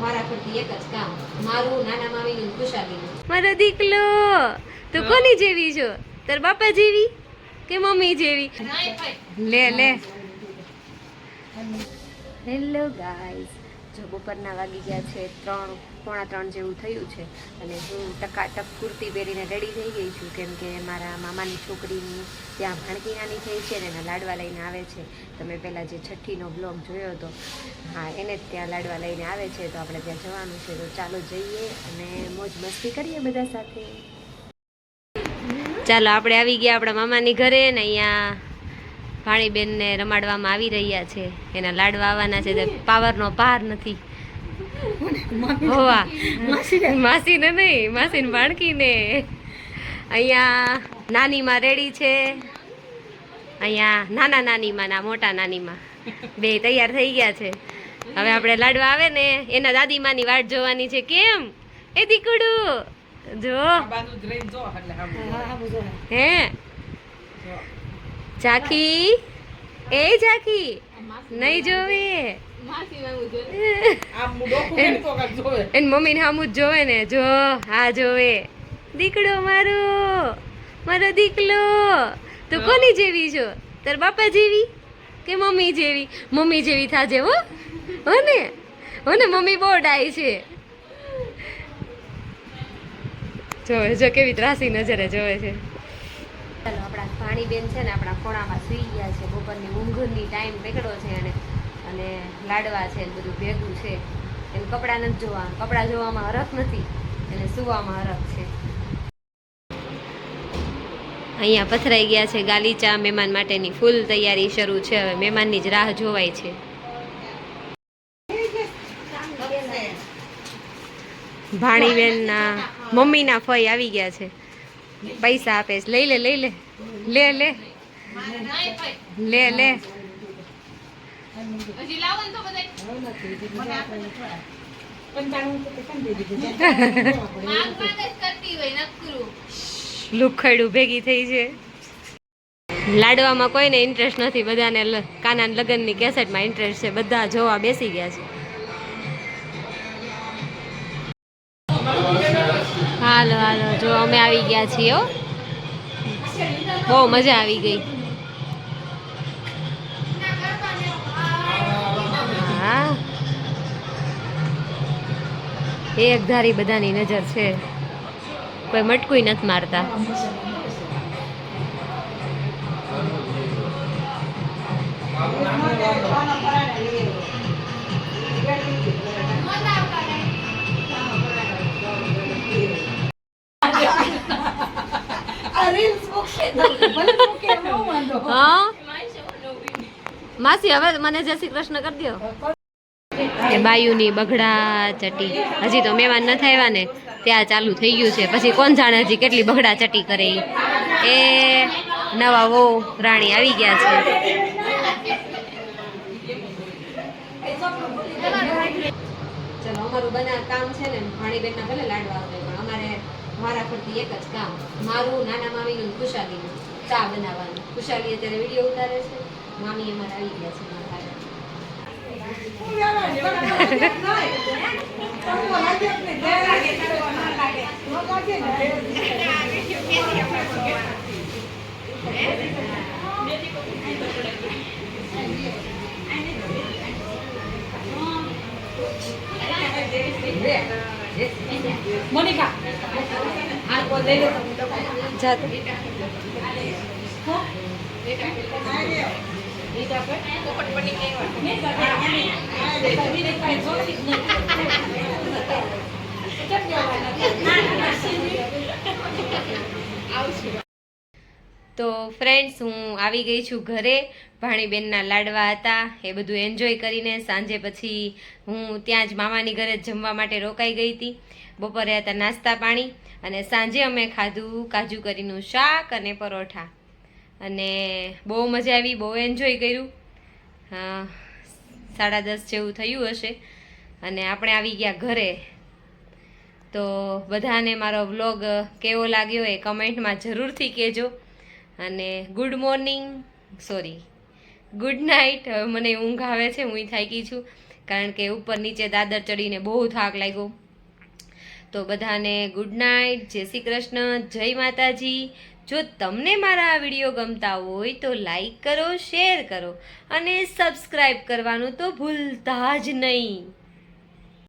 મારા ફરતી એક જ કામ, મારું, નાના મામીનું, ખુશાલીનું. મારો દીકલો તું કોની જેવી છો? તાર બાપા જેવી કે મમ્મી જેવી? લે લે. હેલો ગાઈઝ, જો બપોરના વાગી ગયા છે 3:45 જેવું થયું છે અને હું ટકાટક કુર્તી પહેરીને રેડી થઈ ગઈ છું, કેમ કે મારા મામાની છોકરીની ત્યાં ભાણકી નાની થઈ છે ને એના લાડવા લઈને આવે છે. તમે પહેલાં જે છઠ્ઠીનો બ્લોગ જોયો હતો, હા એને જ ત્યાં લાડવા લઈને આવે છે, તો આપણે ત્યાં જવાનું છે. તો ચાલો જઈએ અને મોજ મસ્તી કરીએ બધા સાથે. ચાલો આપણે આવી ગયા આપણા મામાની ઘરે ને અહીંયા ભાણીબેનને રમાડવામાં આવી રહ્યા છે. એના લાડવા આવવાના છે, પાવરનો પાર નથી. હોવા માસીને નહીં, માસીને ભાણકીને. અહીંયા નાનીમાં રેડી છે, અહીંયા નાના નાનીમાં ના મોટા નાનીમાં બે તૈયાર થઈ ગયા છે. હવે આપણે લાડવા આવે ને એના દાદીમાની વાટ જોવાની છે. કેમ એ દીકડું જો હે ઝાંખી, એ ઝાંખી નહીં જોવે એન મમ્મીને સામું જ જોવે ને. જો હા જોવે. દીકડો મારો, મારો દીકલો તું કોની જેવી છો? તાર બાપા જેવી કે મમ્મી જેવી? મમ્મી જેવી થાજે હો ને, મમ્મી બહુ ડાય છે. જોવે જો કેવી ત્રાસી નજરે જોવે છે. ચાલો આપણા ભાણીબેન છે ને આપણા ખોણામાં સૂઈ ગયા છે. બપોરની ઊંઘની ટાઈમ નીકળ્યો છે અને લાડવા છે બધું ભેગું છે. એને કપડાં નથી જોવા, કપડાં જોવામાં હરખ નથી, એને સુવામાં હરખ છે. અહીંયા પથરાઈ ગયા છે ગાલીચા. મહેમાન માટેની ફૂલ તૈયારી શરૂ છે. હવે મહેમાનની જ રાહ જોવાય છે. ભાણીબેનના મમ્મીના ફઈ આવી ગયા છે, પૈસા આપે છે. લઈ લે લઈ લે લે લે લે લે. લુખડું ભેગી થઈ છે. લાડવામાં કોઈને ઇન્ટરેસ્ટ નથી, બધાને કાના લગ્નની કેસેટમાં ઇન્ટરેસ્ટ છે. બધા જોવા બેસી ગયા છે. હાલો હાલો, જો અમે આવી ગયા છીએ હો. બહુ મજા આવી ગઈ. હા એક ધારી બધાની નજર છે, કોઈ મટકું નથી મારતા. માસી હવે મને જય શ્રી કૃષ્ણ કરી દો. એ બાયુની બગડા ચટી હજી તો મહેમાન ન થયા ને ત્યાં ચાલુ થઈ ગયું છે. પછી કોણ જાણે હજી કેટલી બગડા ચટી કરે. એ નવા વહુ રાણી આવી ગયા છે. ચલો અમારું કામ છે ને ભાણીબેનના ભલે લાડવા આવે પણ અમારે મારા ફરતી એક જ કામ, મારું, નાના મામીનું, ખુશાલીનું ચા બનાવવાનું. ખુશાલી અત્યારે વિડીયો ઉતારે છે. મામી અમારે આવી ગયા છે મારા. મોનિકા આ કો લઈ લે જાત તો ફ્રેન્ડ્સ હું આવી ગઈ છું ઘરે. ભાણીબેનના લાડવા હતા એ બધું એન્જોય કરીને સાંજે પછી હું ત્યાં જ મામાની ઘરે જમવા માટે રોકાઈ ગઈ હતી. બપોરે હતા નાસ્તા પાણી અને સાંજે અમે ખાધું કાજુ કરીનું શાક અને પરોઠા અને બહુ મજા આવી, બહુ એન્જોય કર્યું. 10:30 જેવું થયું હશે અને આપણે આવી ગયા ઘરે. તો બધાને મારો વ્લોગ કેવો લાગ્યો એ કમેન્ટમાં જરૂરથી કહેજો અને good morning, sorry good night. હવે મને ઊંઘ આવે છે, હું થાકી છું કારણ કે ઉપર નીચે દાદર ચડીને બહુ થાક લાગ્યો. તો બધાને ગુડ નાઇટ, જય શ્રી કૃષ્ણ, જય માતાજી. જો તમને મારા આ વિડીયો ગમતા હોય તો લાઈક કરો, શેર કરો અને સબસ્ક્રાઈબ કરવાનું તો ભૂલતા જ નહીં.